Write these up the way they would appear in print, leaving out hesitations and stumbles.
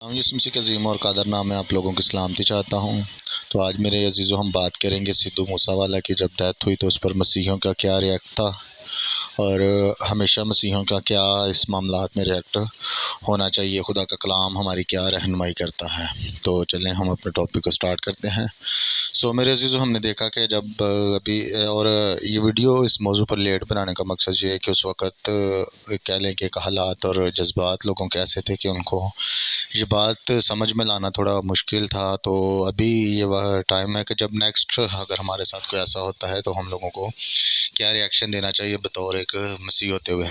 یوسف مسیح کے عظیم اور قادر نام میں آپ لوگوں کی سلامتی چاہتا ہوں۔ تو آج میرے عزیزو ہم بات کریں گے سدھو موسیٰ والا کی جب ڈیتھ ہوئی تو اس پر مسیحیوں کا کیا ریئیکٹ تھا، اور ہمیشہ مسیحیوں کا کیا اس معاملات میں ریئیکٹ ہونا چاہیے، خدا کا کلام ہماری کیا رہنمائی کرتا ہے۔ تو چلیں ہم اپنے ٹاپک کو سٹارٹ کرتے ہیں۔ میرے عزیزو ہم نے دیکھا کہ جب ابھی اور یہ ویڈیو اس موضوع پر لیٹ بنانے کا مقصد یہ ہے کہ اس وقت کہہ لیں کہ حالات اور جذبات لوگوں کے ایسے تھے کہ ان کو یہ بات سمجھ میں لانا تھوڑا مشکل تھا۔ تو ابھی یہ وہ ٹائم ہے کہ جب نیکسٹ اگر ہمارے ساتھ کوئی ایسا ہوتا ہے تو ہم لوگوں کو کیا ری ایکشن دینا چاہیے بطور ایک مسیح ہوتے ہوئے۔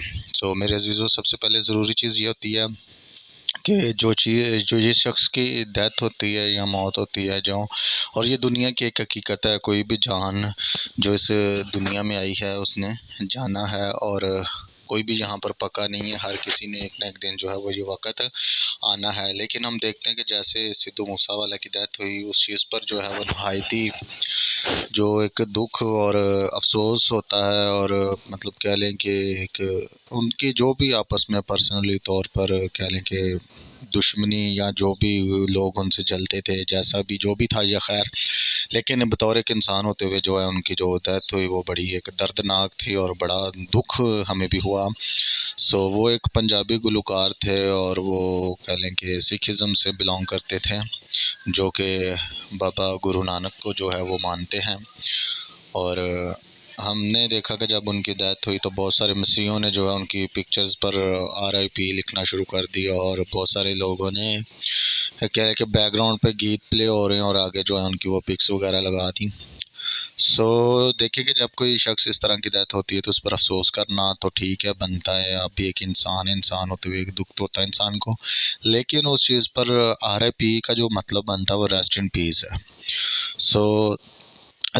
میرے عزیزو سب سے پہلے ضروری چیز یہ ہوتی ہے کہ جو جس شخص کی ڈیتھ ہوتی ہے یا موت ہوتی ہے اور یہ دنیا کی ایک حقیقت ہے، کوئی بھی جان جو اس دنیا میں آئی ہے اس نے جانا ہے، اور کوئی بھی یہاں پر پکا نہیں ہے، ہر کسی نے ایک نہ ایک دن جو ہے وہ یہ وقت آنا ہے۔ لیکن ہم دیکھتے ہیں کہ جیسے سدھو موسیٰ والا کی ڈیتھ ہوئی، اس چیز پر جو ہے وہ نہایتی جو ایک دکھ اور افسوس ہوتا ہے، اور مطلب کہہ لیں کہ ایک ان کی جو بھی آپس میں پرسنلی طور پر کہہ لیں کہ دشمنی یا جو بھی لوگ ان سے جلتے تھے، جیسا بھی جو بھی تھا یہ خیر، لیکن بطور ایک انسان ہوتے ہوئے جو ہے ان کی جو ڈیتھ ہوئی وہ بڑی ایک دردناک تھی اور بڑا دکھ ہمیں بھی ہوا۔ وہ ایک پنجابی گلوکار تھے اور وہ کہہ لیں کہ سکھ ازم سے بلانگ کرتے تھے، جو کہ بابا گرو نانک کو جو ہے وہ مانتے ہیں۔ اور ہم نے دیکھا کہ جب ان کی ڈیتھ ہوئی تو بہت سارے مسیحیوں نے جو ہے ان کی پکچرز پر RIP لکھنا شروع کر دیا، اور بہت سارے لوگوں نے کیا ہے کہ بیک گراؤنڈ پہ گیت پلے ہو رہے ہیں اور آگے جو ہے ان کی وہ پکس وغیرہ لگا دیں۔ دیکھیں کہ جب کوئی شخص اس طرح کی ڈیتھ ہوتی ہے تو اس پر افسوس کرنا تو ٹھیک ہے، بنتا ہے، آپ بھی ایک انسان ہوتے ہوئے ایک دکھ تو ہوتا ہے انسان کو، لیکن اس چیز پر RIP کا جو مطلب بنتا ہے وہ ریسٹ ان پیس ہے۔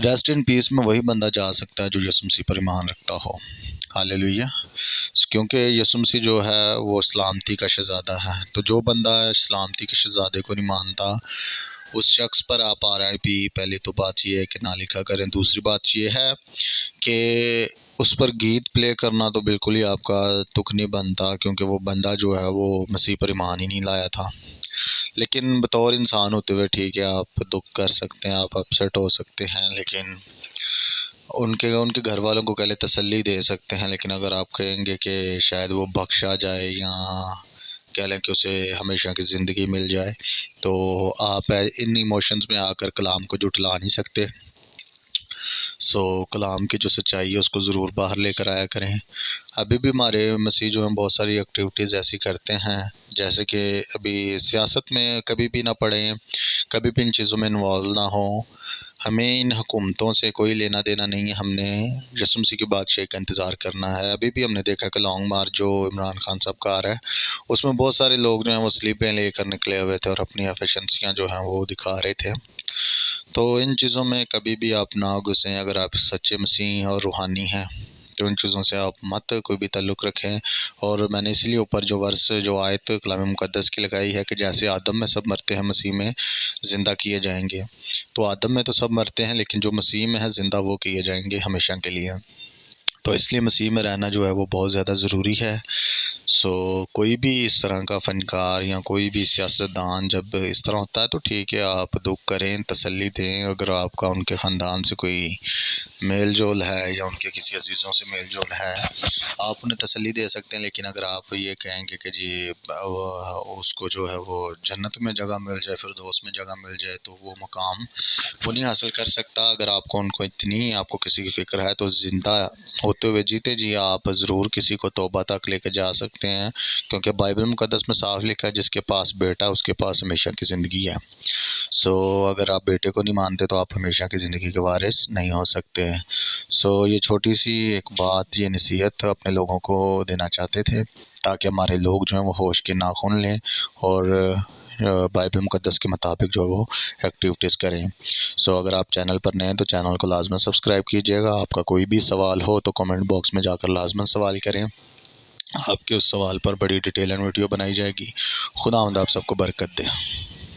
ریسٹ ان پیس میں وہی بندہ جا سکتا ہے جو یسوع مسیح پر ایمان رکھتا ہو۔ ہاللیلویہ۔ کیونکہ یسوع مسیح جو ہے وہ سلامتی کا شہزادہ ہے، تو جو بندہ سلامتی کے شہزادے کو نہیں مانتا اس شخص پر آپ RIP پہلی تو بات یہ ہے کہ نہ لکھا کریں۔ دوسری بات یہ ہے کہ اس پر گیت پلے کرنا تو بالکل ہی آپ کا تک نہیں بنتا، کیونکہ وہ بندہ جو ہے وہ مسیح پر ایمان ہی نہیں لایا تھا۔ لیکن بطور انسان ہوتے ہوئے ٹھیک ہے، آپ دکھ کر سکتے ہیں، آپ اپسیٹ ہو سکتے ہیں، لیکن ان کے گھر والوں کو پہلے تسلی دے سکتے ہیں۔ لیکن اگر آپ کہیں گے کہ شاید وہ بخشا جائے یا کہہ لیں کہ اسے ہمیشہ کی زندگی مل جائے، تو آپ ان ایموشنز میں آ کر کلام کو جھٹلا نہیں سکتے۔ کلام کی جو سچائی ہے اس کو ضرور باہر لے کر آیا کریں۔ ابھی بھی ہمارے مسیح جو ہیں بہت ساری ایکٹیویٹیز ایسی کرتے ہیں، جیسے کہ ابھی سیاست میں کبھی بھی نہ پڑیں، کبھی بھی ان چیزوں میں انوالو نہ ہوں۔ ہمیں ان حکومتوں سے کوئی لینا دینا نہیں ہے، ہم نے یسوع مسیح کی بادشاہی کا انتظار کرنا ہے۔ ابھی بھی ہم نے دیکھا کہ لانگ مارچ جو عمران خان صاحب کا آ رہا ہے اس میں بہت سارے لوگ جو ہیں وہ سلیپیں لے کر نکلے ہوئے تھے اور اپنی ایفیشنسیاں جو ہیں وہ دکھا رہے تھے۔ تو ان چیزوں میں کبھی بھی آپ نہ گھسیں۔ اگر آپ سچے مسیحی اور روحانی ہیں تو ان چیزوں سے آپ مت کوئی بھی تعلق رکھیں۔ اور میں نے اس لیے اوپر جو آیت کلام مقدس کی لگائی ہے کہ جیسے آدم میں سب مرتے ہیں مسیح میں زندہ کیے جائیں گے، تو آدم میں تو سب مرتے ہیں لیکن جو مسیح میں ہے زندہ وہ کیے جائیں گے ہمیشہ کے لیے۔ تو اس لیے مسیح میں رہنا جو ہے وہ بہت زیادہ ضروری ہے۔ کوئی بھی اس طرح کا فنکار یا کوئی بھی سیاستدان جب اس طرح ہوتا ہے تو ٹھیک ہے، آپ دکھ کریں، تسلی دیں۔ اگر آپ کا ان کے خاندان سے کوئی میل جول ہے یا ان کے کسی عزیزوں سے میل جول ہے، آپ انہیں تسلی دے سکتے ہیں۔ لیکن اگر آپ یہ کہیں گے کہ جی اس کو جو ہے وہ جنت میں جگہ مل جائے، فردوس میں جگہ مل جائے، تو وہ مقام وہ نہیں حاصل کر سکتا۔ اگر آپ کو ان کو اتنی آپ کو کسی کی فکر ہے تو زندہ ہوتے ہوئے جیتے جی آپ ضرور کسی کو توبہ تک لے کے جا سکتے ہیں، کیونکہ بائبل مقدس میں صاف لکھا ہے جس کے پاس بیٹا اس کے پاس ہمیشہ کی زندگی ہے۔ اگر آپ بیٹے کو نہیں مانتے تو آپ ہمیشہ کی زندگی کے وارث نہیں ہو سکتے۔ یہ چھوٹی سی ایک بات، یہ نصیحت اپنے لوگوں کو دینا چاہتے تھے تاکہ ہمارے لوگ جو ہیں وہ ہوش کے ناخن لیں اور بائبل مقدس کے مطابق جو وہ ایکٹیویٹیز کریں۔ اگر آپ چینل پر نئے ہیں تو چینل کو لازماً سبسکرائب کیجیے گا۔ آپ کا کوئی بھی سوال ہو تو کمنٹ باکس میں جا کر لازماً سوال کریں، آپ کے اس سوال پر بڑی ڈیٹیل اینڈ ویڈیو بنائی جائے گی۔ خداوند آپ سب کو برکت دے۔